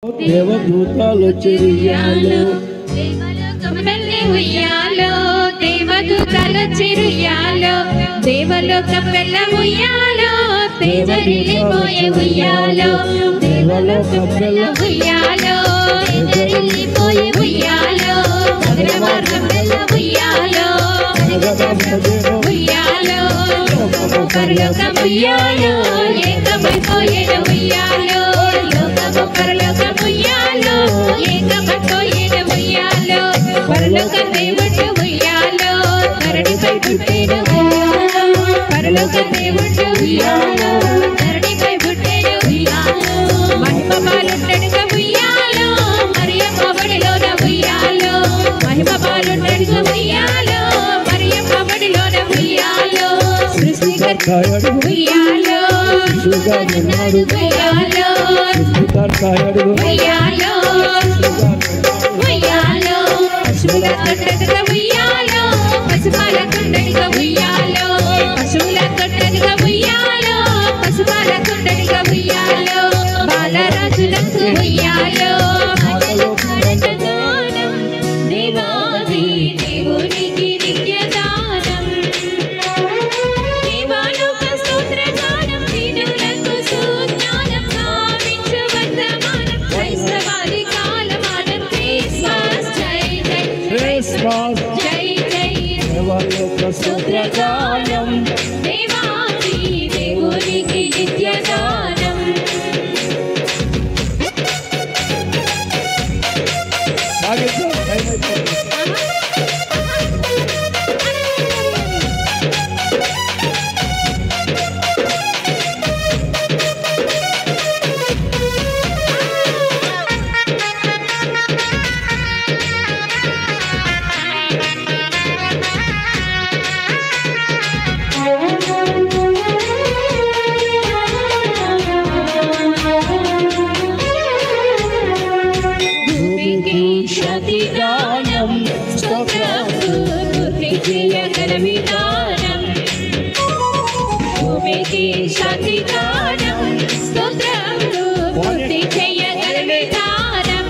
దేవదూతలు చిరుయాలో దేవలోకమెల్లి ఉయ్యాలో దేవదూతలు చిరుయాలో దేవలోకం వెళ్ళ ఉయ్యాలో తేజరిల్లిపోయే ఉయ్యాలో దేవలోకం వెళ్ళ ఉయ్యాలో తేజరిల్లిపోయే ఉయ్యాలో నగర మార్గం వెళ్ళ ఉయ్యాలో ఉయ్యాలో పరలోకం ఉయ్యాలో ఏకమైపోయేన ఉయ్యాలో లోకము పరలోకం ఉయ్యాలో ఏకమైపోయేన ఉయ్యాలో పరలోక దేవుడు ఉయ్యాలో ధరణిపై పుట్టేన ఉయ్యాలో పరలోక దేవుడు ఉయ్యాలో ధరణిపై పుట్టేన ఉయ్యాలో మహిమ బాలుండడుగా ఉయ్యాలో మరియమ్మ ఒడిలోన ఉయ్యాలో మహిమ బాలుండడుగా ఉయ్యాలో మరియమ్మ ఒడిలోన ఉయ్యాలో సృష్టికర్త ఉయ్యాలో ఉయ్యాలో ఉయ్యాలో ఉయ్యాలో పశువుల కొట్టగా ఉయ్యాలో పశుపాల కొండడిగా ఉయ్యాలో పశువుల కొట్టగా ఉయ్యాలో పశుపాల కొండడిగా ఉయ్యాలో బాలరాజులకు ఉయ్యాలో దేవాది దేవునికి నిత్యదానం దేవాలోక స్తోత్రగానం దీనులకు సుజ్ఞానం గావించు వర్తమానం క్రైస్తవాది కాలమానం క్రిస్మస్ జై జై క్రిస్మస్ జై జై దేవలోక స్తోత్రగానం దేవాది దేవునికి నిత్యదానం శతిదానం స్తోత్రము పూర్తి చేయగల విధానం భూమికి శతిదానం స్తోత్రము పూర్తి చేయగల విధానం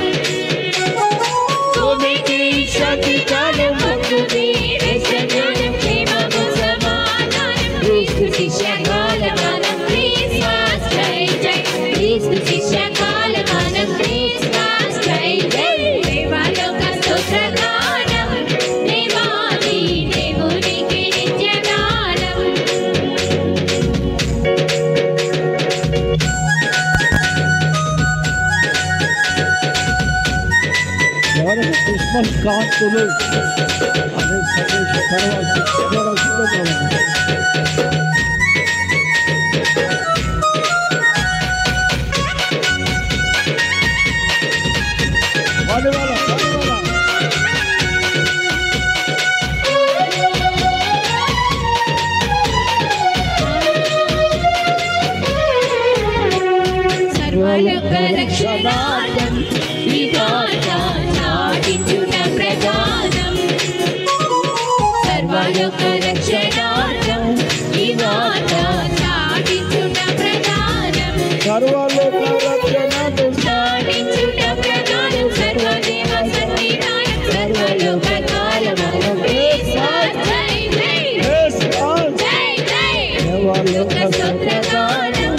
భూమికి శతిదానం భక్తి వేసజ్ఞానం క్షేమము సమాధానం క్రీస్తు శిష్యకాలమానం క్రిస్మస్ జై జై క్రీస్తు శిష్యకాలమానం క్రిస్మస్ జై జై దేవాలోక స్తోత్రగానం దేవాది దేవునికి నిత్యదానం ఎవరైనా క్రిస్మస్ కాంతులు అనే సందేశం తర్వాత సర్వలోక రక్షణార్థం ఈ గాథ చాటించుట ప్రధానం సర్వలోక రక్షణార్థం ఈ గాథ చాటించుట ప్రధానం సర్వలోక రక్షణను చాటించుట ప్రధానం సర్వదేవ సన్నిధానం సర్వలోక కాలమానం క్రిస్మస్ జై జై క్రిస్మస్ జై జై దేవలోక స్తోత్రగానం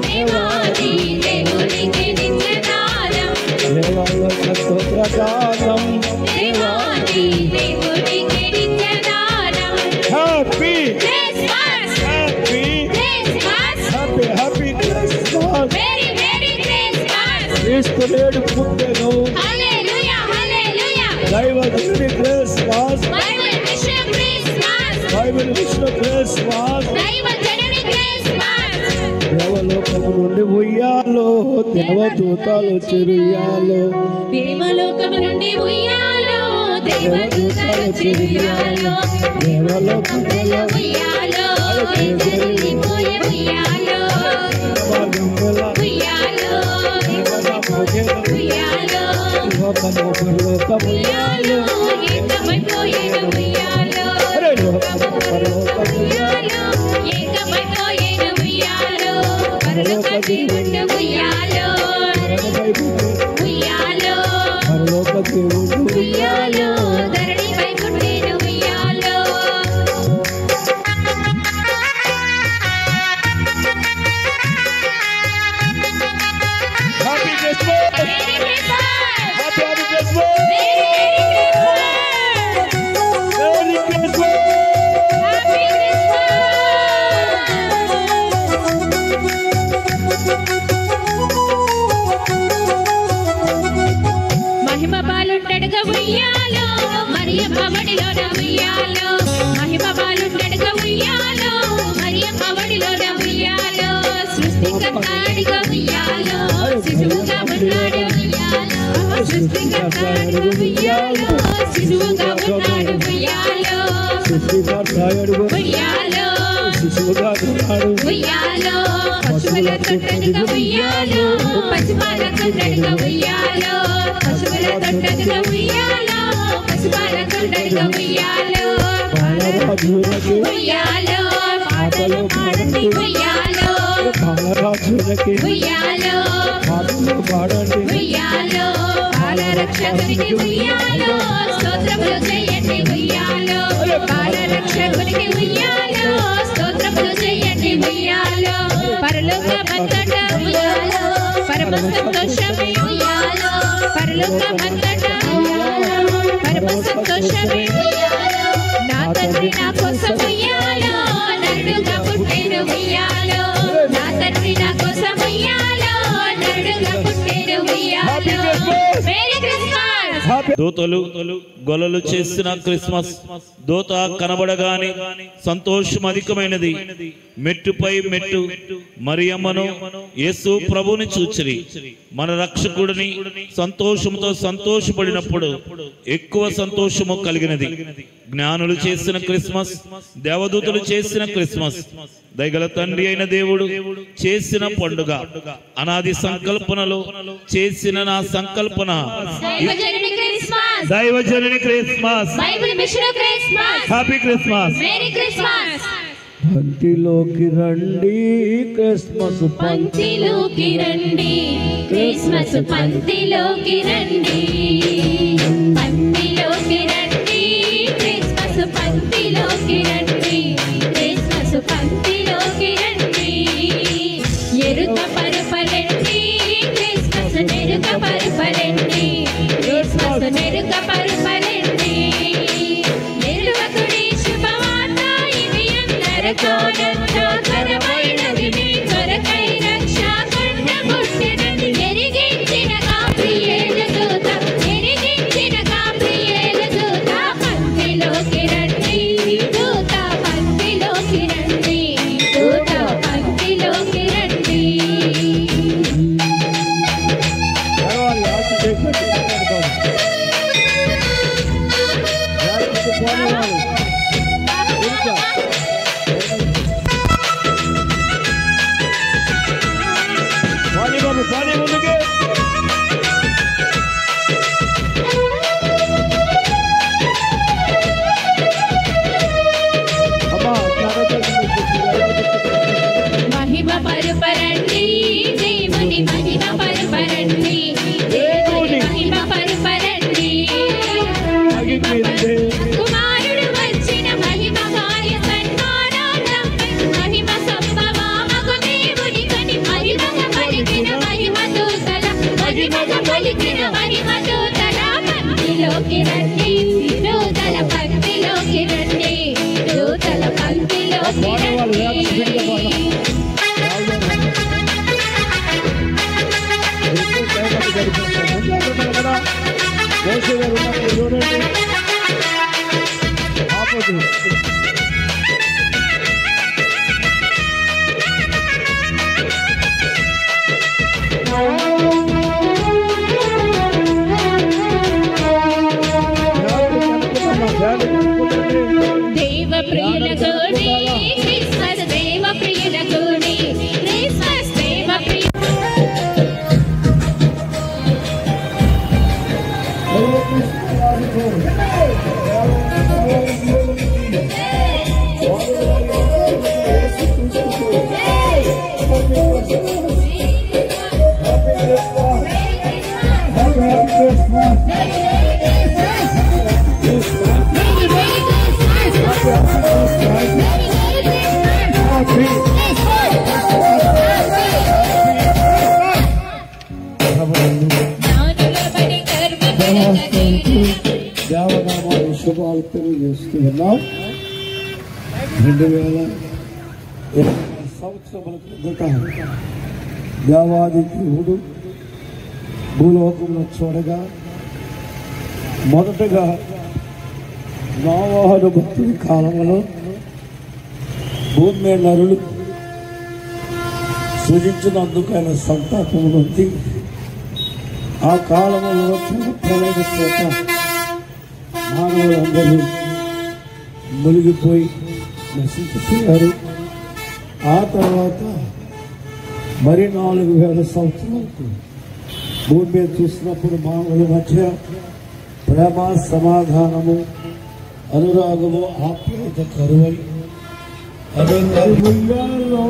దేవాది దేవునికి నిత్యదానం దేవలోక స్తోత్రగానం దేవాది దేవునికి నిత్యదానం happy Christmas happy Christmas happy happy Christmas very very Christmas క్రీస్తు నేడు పుట్టెను హల్లెలూయా హల్లెలూయా దైవజనుడి క్రిస్మస్ బైబిల్ విషయ క్రిస్మస్ బైబిల్ విష్ణు క్రిస్మస్ దైవజనుడి క్రిస్మస్ దేవలోకము నుండి ఉయ్యాలో దేవదూతలు చిరుయాలో దేవలోకము నుండి ఉయ్యాలో దేవదూతలు చిరుయాలో దేవలోకము ఉయ్యాలో తేజరిల్లిపోయే ఉయ్యాలో ఉయ్యాలో ఉయ్యాలో ఉయ్యాలో ఏకమైపోయేన ఉయ్యాలో ఉయ్యాలో ఏకమైపోయేన ఉయ్యాలో పరలోక దేవుడు ఉయ్యాలో మహిమ బాలుండడుగా ఉయ్యాలో మరియమ్మ వడిలోన ఉయ్యాలో మహిమ బాలుండడుగా ఉయ్యాలో మరియమ్మ వడిలోన ఉయ్యాలో సృష్టికర్తడిగా ఉయ్యాలో శిశువుగా ఉన్నాడు ఉయ్యాలో సృష్టికర్తడిగా ఉయ్యాలో శిశువుగా ఉన్నాడు ఉయ్యాలో ఉయ్యాలో శిశువుగా ఉన్నాడు ఉయ్యాలో పశువుల తొట్టడిగా ఉయ్యాలో పసిపాల తొట్టడిగా ఉయ్యాలో పశువుల తొట్టడిగా ఉయ్యాలో పసిపాల తొట్టడిగా ఉయ్యాలో బాలరాజులకి ఉయ్యాలో పాటలు పాడండి ఉయ్యాలో బాలరాజులకి ఉయ్యాలో పాటలు పాడండి ఉయ్యాలో బాల రక్షకునికి ఉయ్యాలో స్తోత్రములు చేయండి ఉయ్యాలో బాల రక్షకునికి ఉయ్యాలో స్తోత్రములు చేయండి ఉయ్యాలో పరలోక మంతట ఉయ్యాలో పరమ సంతోషమే ఉయ్యాలో పరలోక మంతట ఉయ్యాలో పరమ సంతోషమే ఉయ్యాలో నా తండ్రి నా కోసం ఉయ్యాలో నరుడుగా పుట్టెను ఉయ్యాలో నా తండ్రి నా కోసం ఉయ్యాలో నరుడుగా పుట్టెను ఉయ్యాలో మేరీ క్రిస్మస్ దూతలు గొలలు చేసిన క్రిస్మస్ దూత కనబడగానే సంతోషం అధికమైనది మెట్టుపై మెట్టు మరియమ్మను యేసు ప్రభుని చూచిరి మన రక్షకుడిని సంతోషముతో సంతోషపడినప్పుడు ఎక్కువ సంతోషము కలిగినది జ్ఞానులు చేసిన క్రిస్మస్ దేవదూతలు చేసిన క్రిస్మస్ దయగల తండ్రి అయిన దేవుడు చేసిన పండుగ అనాది సంకల్పనలో చేసిన నా సంకల్పన దైవజనుని క్రిస్మస్ దైవజనుని Christmas Bible mission Christmas happy Christmas merry Christmas పంక్తిలోకి రండి క్రిస్మస్ పంక్తిలోకి రండి క్రిస్మస్ పంక్తిలోకి రండి పంక్తిలోకి రండి క్రిస్మస్ పంక్తిలోకి రండి క్రిస్మస్ పంక్తిలోకి రండి ఎరుక పరుపరండి క్రిస్మస్ నెరుక పరుపరండి క్రిస్మస్ నెరుక పరుపరండి నిర్వకుడి శుభవార్త ఇది అందరికీ ఆనందకరమైనది మీ కొరకై రక్షాకొండ పుట్టినది ఎరిగించిన గాబ్రియేలు దూత ఎరిగించిన గాబ్రియేలు దూత పంక్తిలోకి రండి దూత పంక్తిలోకి రండి దూత పంక్తిలోకి రండి పర్వాలి ఆచి చేసి పానీ ముందుకే అమ్మా మహిమ పరుపరండి దేవుని మహిమ పరుపరండి దేవుని మహిమ పరుపరండి కుమారుడు వచ్చిన మహిమ కార్య సన్మానార్థం మహిమ సంభవామగు దేవుని కని మహిమగా పలికిన మహిమ దూతల మహిమగా పలికిన మహిమ దూతల పంక్తిలోకి రండి దూతల పంక్తిలోకి రండి దూతల పంక్తిలోకి రండి దేవ ప్రియుల గోడి క్రిస్మస్ దేవ ప్రియుల గోడి క్రిస్మస్ దేవ ప్రియ జ్ఞానులబడి గర్వపడకనేమి. దేవనామాలు శుభాలు తెలియజేస్తూ ఉన్నాం. 2020 సంవత్సరముల కిందట దేవాది దేవుడు భూలోకంలో చూడగా మొదటగా నోవహు భక్తుడి కాలంలో భూమి మీద నరులు సృజించినందుకు ఆయన సంతాపం నుండి ఆ కాలంలో ప్రళయ చేత మానవులందరూ మునిగిపోయి నశించిపోయారు. ఆ తర్వాత మరి 4000 సంవత్సరాలకు భూమి మీద చూసినప్పుడు మానవుల మధ్య ప్రేమ, సమాధానము, అనురాగము, ఆప్యాయత కరువై అదే కరువుల్లో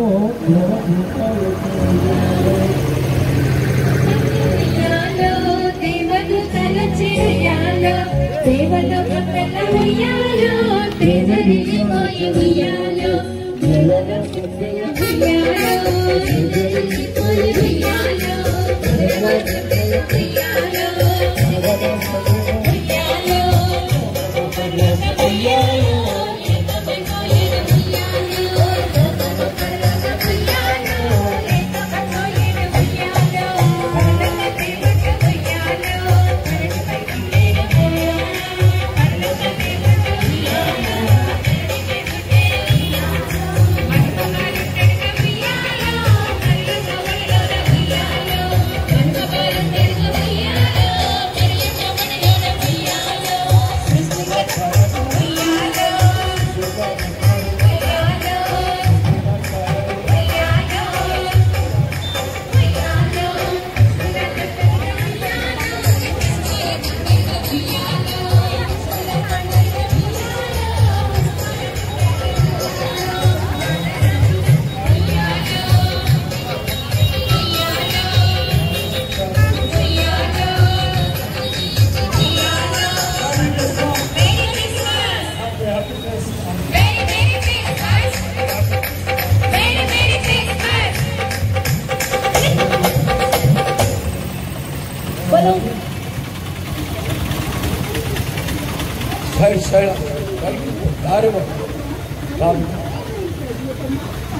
దేవుడు తలచి ఉయ్యాలో, దేవుడు కృపల ఉయ్యాలో, దేవుడి పోయి ఉయ్యాలో, దేవుడు కృపల ఉయ్యాలో, దేవుడి పోయి ఉయ్యాలో, దేవుడు కృపల ఉయ్యాలో, ఉయ్యాలో, ఉయ్యాలో.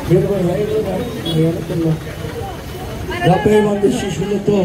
మీరు రైలు వెనుకున్న 70 మంది శిష్యులతో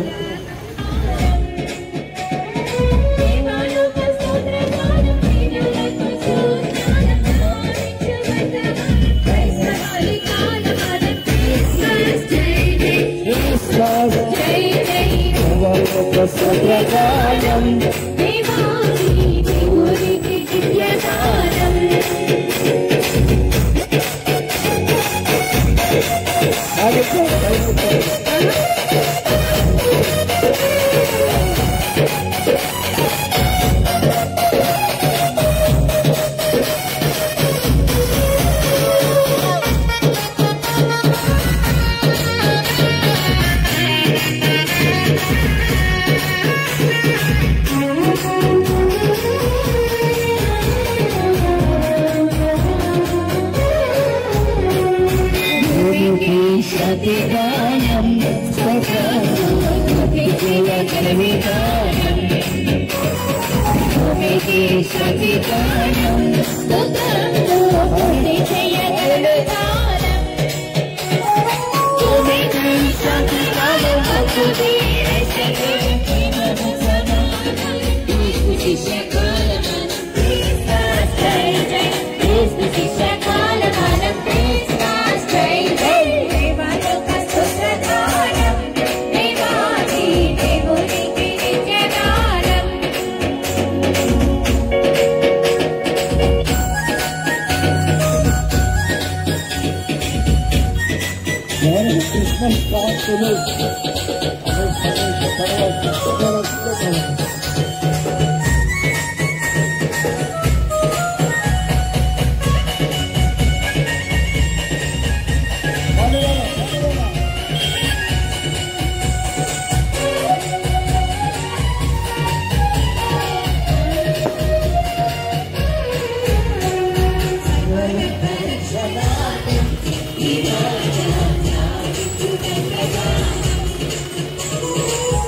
క్రిస్మస్ కాసులు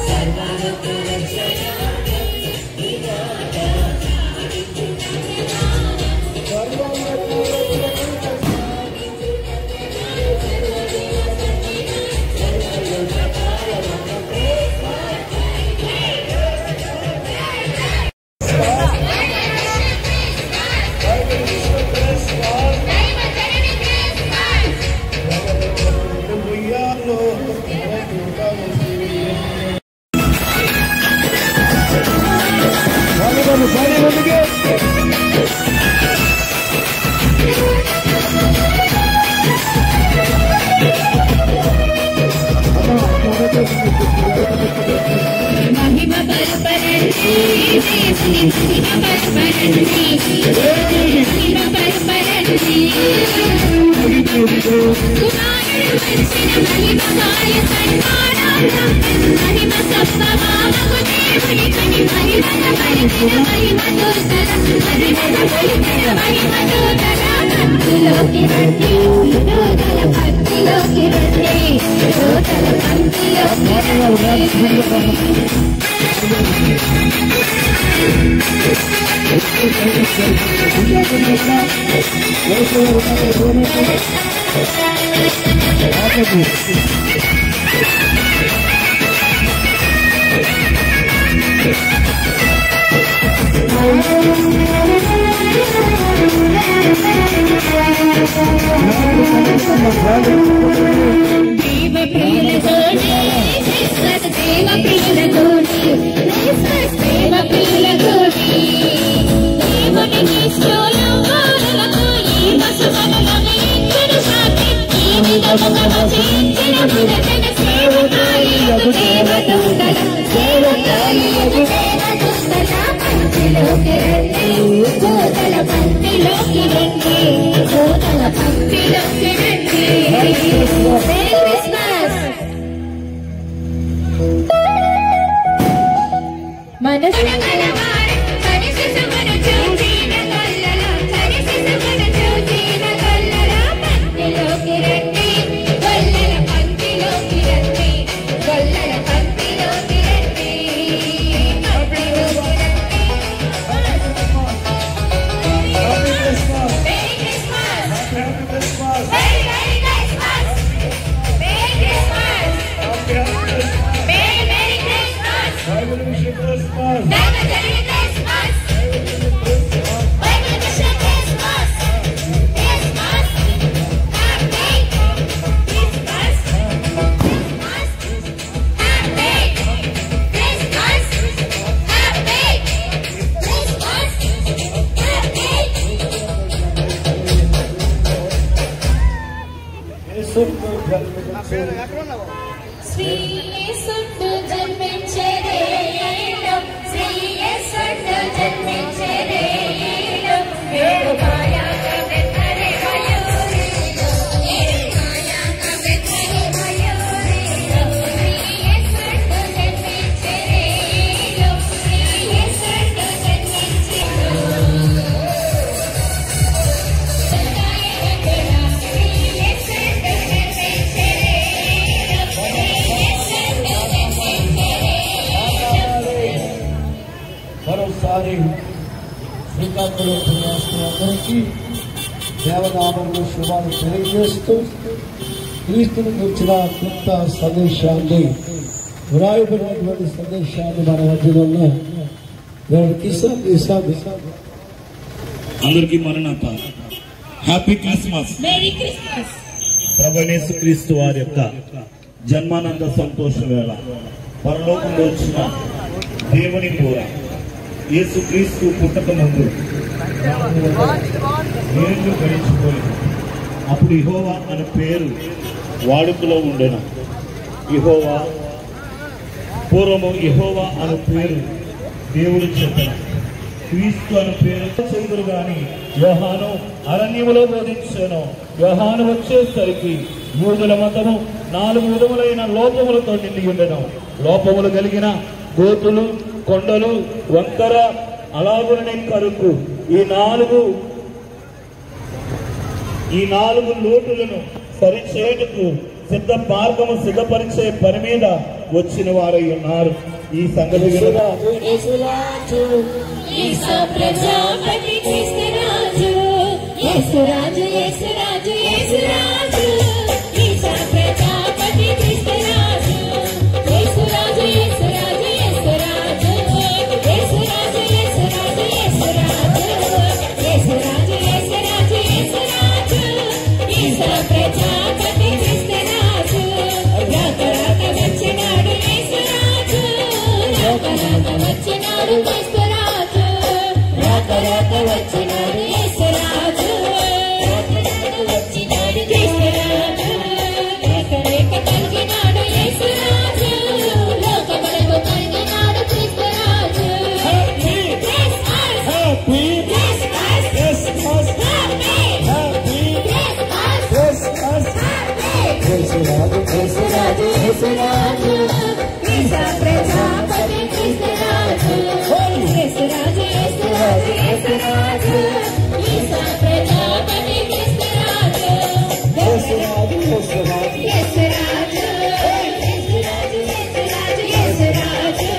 Sarva దేవనామంలో శుభాలు తెలియజేస్తూ క్రీస్తుని గురించిన కొత్త సందేశాన్ని వ్రాయబడినటువంటి సందేశాన్ని మన మధ్యలో ఉన్న అందరికీ మరణాత హ్యాపీ క్రిస్మస్. ప్రభువైన యేసుక్రీస్తు వారి యొక్క జన్మానంద సంతోష వేళ పరలోకంలో వచ్చిన దేవుని పూర యేసుక్రీస్తు పుట్టక ముందు ఏళ్ళు గడిచిపోయింది. అప్పుడు యెహోవా అనే పేరు వాడుకలో ఉండెను. యెహోవా పూర్వము యెహోవా అనే పేరు దేవుడు చెప్పిన క్రీస్తు అనే పేరు చెందురు గాని యోహాను అరణ్యములో బోధించాను. యోహాను వచ్చేసరికి యూదుల మతము 4 విధములైన లోపములతో నిండి ఉండెను. లోపములు కలిగిన గోతులు, కొండలు, వంకర, అలాగునే కరుకు ఈ నాలుగు లోటులను సరిచేయుటకు సిద్ధ మార్గము సిద్ధపరిచే పని మీద వచ్చిన వారై ఉన్నారు. ఈ సంగతి వినగా యేసు ప్రజాపతి క్రీస్తురాజు యేసురాజు యేసురాజు యేసురాజు యేసు ప్రజాపతి క్రీస్తురాజు యేసురాజు యేసురాజు యేసురాజు యేసురాజు యేసురాజు యేసురాజు యేసురాజు యేసురాజు యేసురాజు యేసు ప్రజాపతి క్రీస్తురాజు రాక రాక వచ్చినాడు యేసురాజు రాక రాక వచ్చినాడు క్రీస్తురాజు రాక రాక వచ్చినాడు యేసురాజు రాక రాక వచ్చినాడు క్రీస్తురాజు రేఖ రేఖ కలిగినాడు యేసురాజు లోకములకు కలిగినాడు క్రీస్తురాజు happy Christmas happy Christmas Christmas happy happy Christmas Christmas happy యేసురాజు యేసురాజు యేసురాజు యేసు ప్రజాపతి క్రీస్తురాజు యేసురాజు యేసురాజు యేసురాజు యేసు ప్రజాపతి క్రీస్తురాజు యేసురాజు యేసురాజు యేసురాజు యేసురాజు యేసురాజు యేసురాజు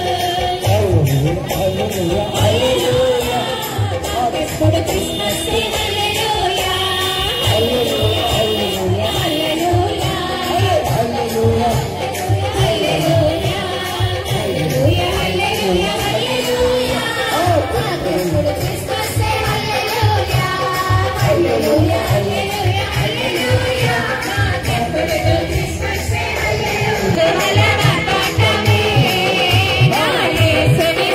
హల్లెలూయా హల్లెలూయా ఎప్పుడు క్రిస్మస్ హల్లెలూయా హల్లెలూయా హల్లెలూయా హల్లెలూయా హల్లెలూయా హల్లెలూయా హల్లెలూయా హల్లెలూయా హల్లెలూయా ఎప్పుడు క్రిస్మస్ హల్లెలూయా హల్లెలూయా హల్లెలూయా హల్లెలూయా ఎప్పుడు క్రిస్మస్ హల్లెలూయా పాటమే నా యేసుని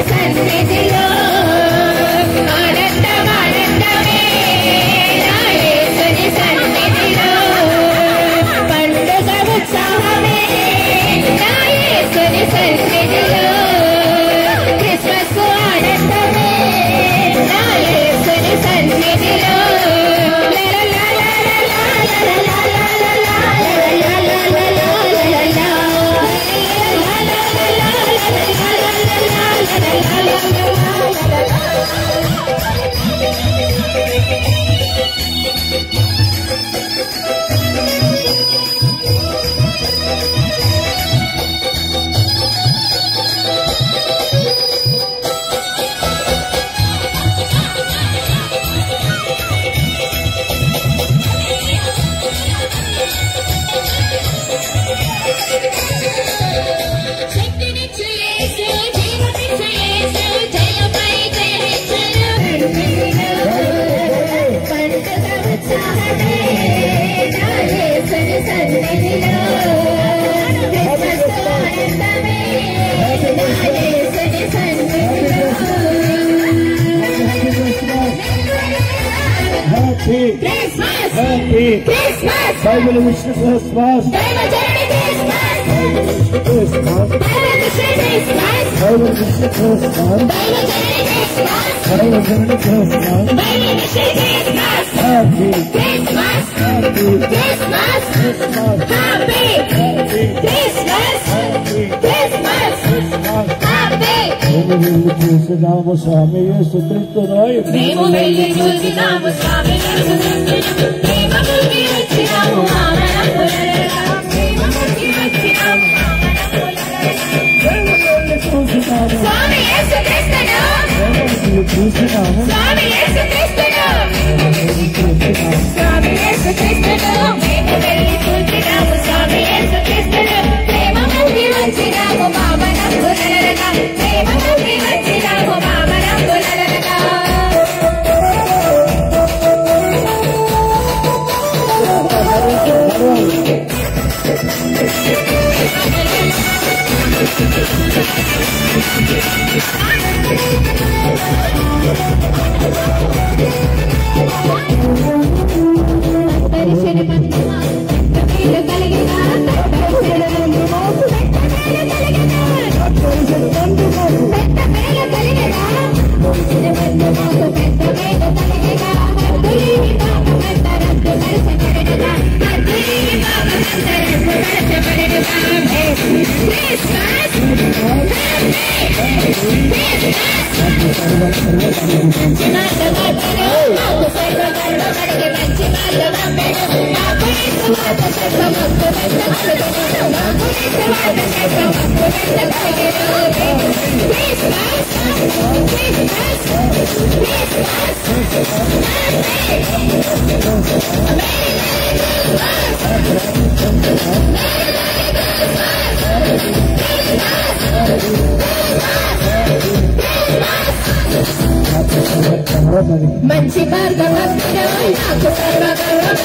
సన్నిధిలో ఆనందమే నా యేసుని సన్నిధిలో Happy Christmas! Bible wish Christmas! Bible Christmas! Bible wish Christmas! Bible Christmas! Bible wish Christmas! Bible Christmas! Bible wish Christmas! Bible Christmas! Happy Christmas! Christmas! Happy Christmas! Happy Christmas! Christmas! Happy! మేము చూసినాము స్వామి యేసుక్రీస్తు రాయ్ మేము వెళ్ళి చూసినాము స్వామి యేసుక్రీస్తు ప్రేమముకి వచ్చినాము ఆమరణం పునరుద్ధరణ ప్రేమముకి వచ్చినాము చూసినాము స్వామి యేసుక్రీస్తును చూసినాము స్వామి యేసుక్రీస్తును స్వామి యేసుక్రీస్తును మేము వెళ్ళి చూసినాము స్వామి యేసుక్రీస్తును ప్రేమముకి వచ్చినాము ఆమరణం పునరుద్ధరణ మంచి మార్గం నాకు సర్వగౌరవం